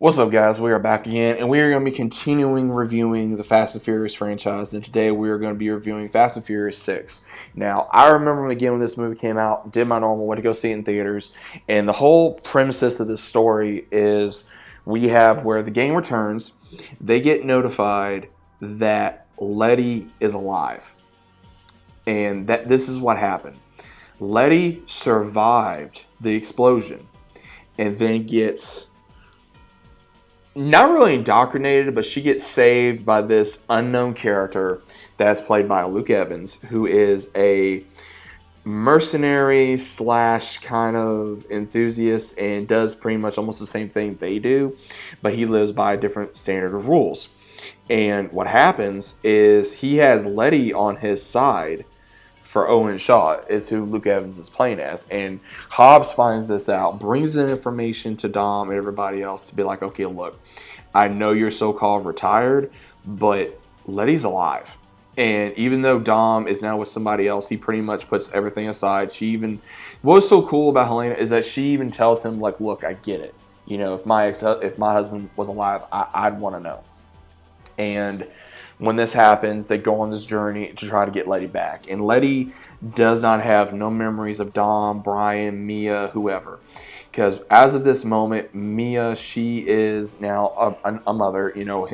What's up, guys? We are back again, and we are going to be continuing reviewing the Fast and Furious franchise. And today we are going to be reviewing Fast and Furious 6. Now, I remember again when this movie came out, did my normal, went to go see it in theaters, and the whole premises of this story is we have where the gang returns, they get notified that Letty is alive, and that this is what happened. Letty survived the explosion, and then gets not really indoctrinated, but she gets saved by this unknown character that's played by Luke Evans, who is a mercenary slash kind of enthusiast and does pretty much almost the same thing they do, but he lives by a different standard of rules. And what happens is he has Letty on his side for Owen Shaw, is who Luke Evans is playing as. And Hobbs finds this out, brings the information to Dom and everybody else to be like, okay, look, I know you're so-called retired, but Letty's alive. And even though Dom is now with somebody else, he pretty much puts everything aside. What was so cool about Helena is that she even tells him, like, look, I get it. You know, if my husband was alive, I'd want to know. And when this happens, they go on this journey to try to get Letty back. And Letty does not have no memories of Dom, Brian, Mia, whoever. Because as of this moment, Mia, she is now a mother. You know,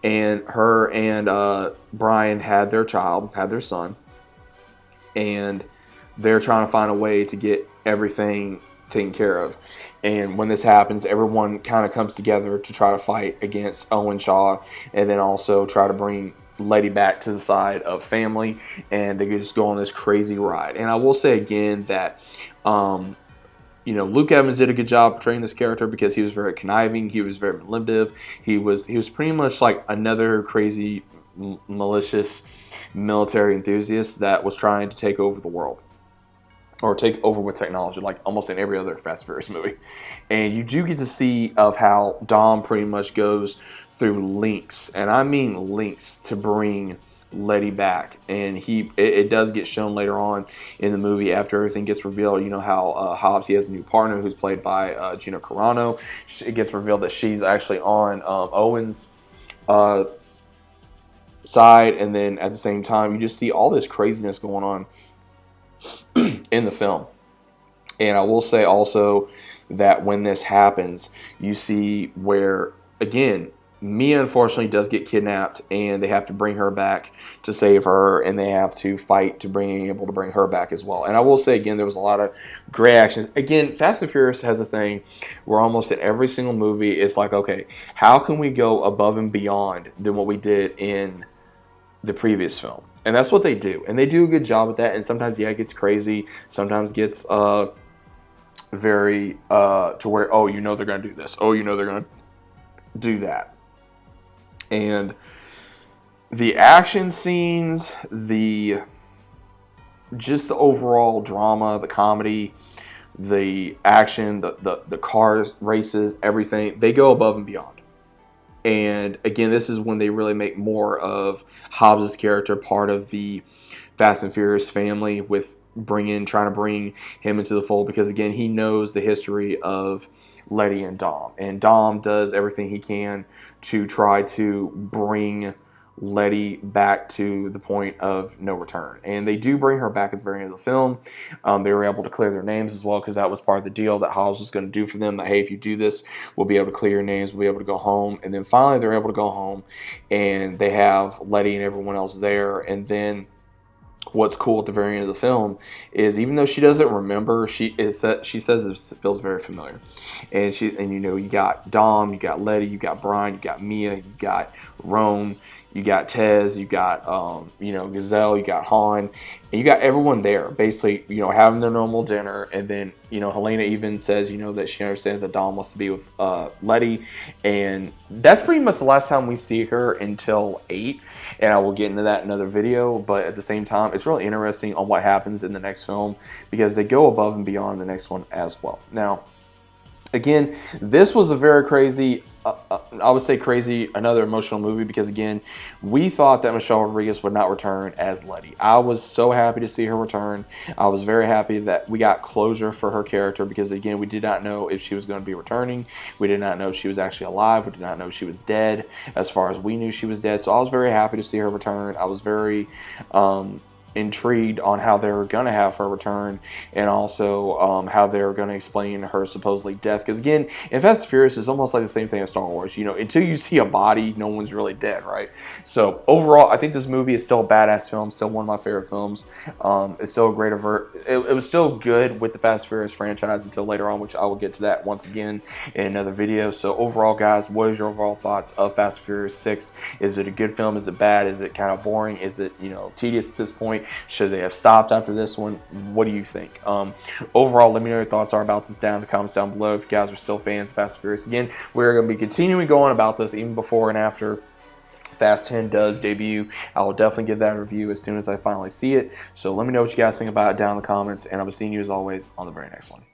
her and Brian had their child, had their son. And they're trying to find a way to get everything taken care of. And when this happens, everyone kind of comes together to try to fight against Owen Shaw, and then also try to bring Letty back to the side of family, and they just go on this crazy ride. And I will say again that Luke Evans did a good job portraying this character, because he was very conniving, he was very manipulative, he was pretty much like another crazy malicious military enthusiast that was trying to take over the world, or take over with technology, like almost in every other Fast and Furious movie. And you do get to see of how Dom pretty much goes through links, and I mean links, to bring Letty back. And it does get shown later on in the movie after everything gets revealed. You know how Hobbs, he has a new partner who's played by Gina Carano. It gets revealed that she's actually on Owen's side, and then at the same time you just see all this craziness going on in the film. And I will say also that when this happens, you see where, again, Mia unfortunately does get kidnapped, and they have to bring her back to save her, and they have to fight to being able to bring her back as well. And I will say again, there was a lot of great actions. Again, Fast and Furious has a thing where almost in every single movie it's like, okay, how can we go above and beyond than what we did in the previous film? And that's what they do. And they do a good job with that. And sometimes, yeah, it gets crazy. Sometimes it gets very to where, oh, you know they're going to do this. Oh, you know they're going to do that. And the action scenes, just the overall drama, the comedy, the action, the cars, races, everything, they go above and beyond. And again, this is when they really make more of Hobbs' character part of the Fast and Furious family, with trying to bring him into the fold, because again, he knows the history of Letty and Dom. And Dom does everything he can to try to bring Letty back to the point of no return. And they do bring her back at the very end of the film. They were able to clear their names as well, because that was part of the deal that Hobbs was going to do for them, that hey, if you do this, we'll be able to clear your names, we'll be able to go home. And then finally they're able to go home, and they have Letty and everyone else there. And then what's cool at the very end of the film is, even though she doesn't remember, she says it feels very familiar. And you got Dom, you got Letty, you got Brian, you got Mia, you got Rome, you got Tez, you got Gazelle, you got Han, and you got everyone there basically, having their normal dinner. And then Helena even says that she understands that Dom wants to be with Letty, and that's pretty much the last time we see her until 8. And I will get into that in another video. But at the same time, it's really interesting on what happens in the next film, because they go above and beyond the next one as well. Now, Again, this was a very crazy, I would say crazy, another emotional movie because, again, we thought that Michelle Rodriguez would not return as Letty. I was so happy to see her return. I was very happy that we got closure for her character because, again, we did not know if she was going to be returning. We did not know if she was actually alive. We did not know if she was dead. As far as we knew, she was dead. So I was very happy to see her return. I was very intrigued on how they were going to have her return, and also how they were going to explain her supposedly death. Because, again, in Fast and Furious, it's almost like the same thing as Star Wars. You know, until you see a body, no one's really dead, right? So overall, I think this movie is still a badass film, still one of my favorite films. It's still a great it was still good with the Fast and Furious franchise until later on, which I will get to that once again in another video. So overall, guys, what is your overall thoughts of Fast and Furious 6? Is it a good film? Is it bad? Is it kind of boring? Is it, you know, tedious at this point? Should they have stopped after this one? What do you think? Overall, let me know your thoughts are about this down in the comments down below. If you guys are still fans of Fast and Furious, again, we're going to be continuing going about this even before and after Fast 10 does debut. I will definitely give that a review as soon as I finally see it. So let me know what you guys think about it down in the comments, and I'll be seeing you as always on the very next one.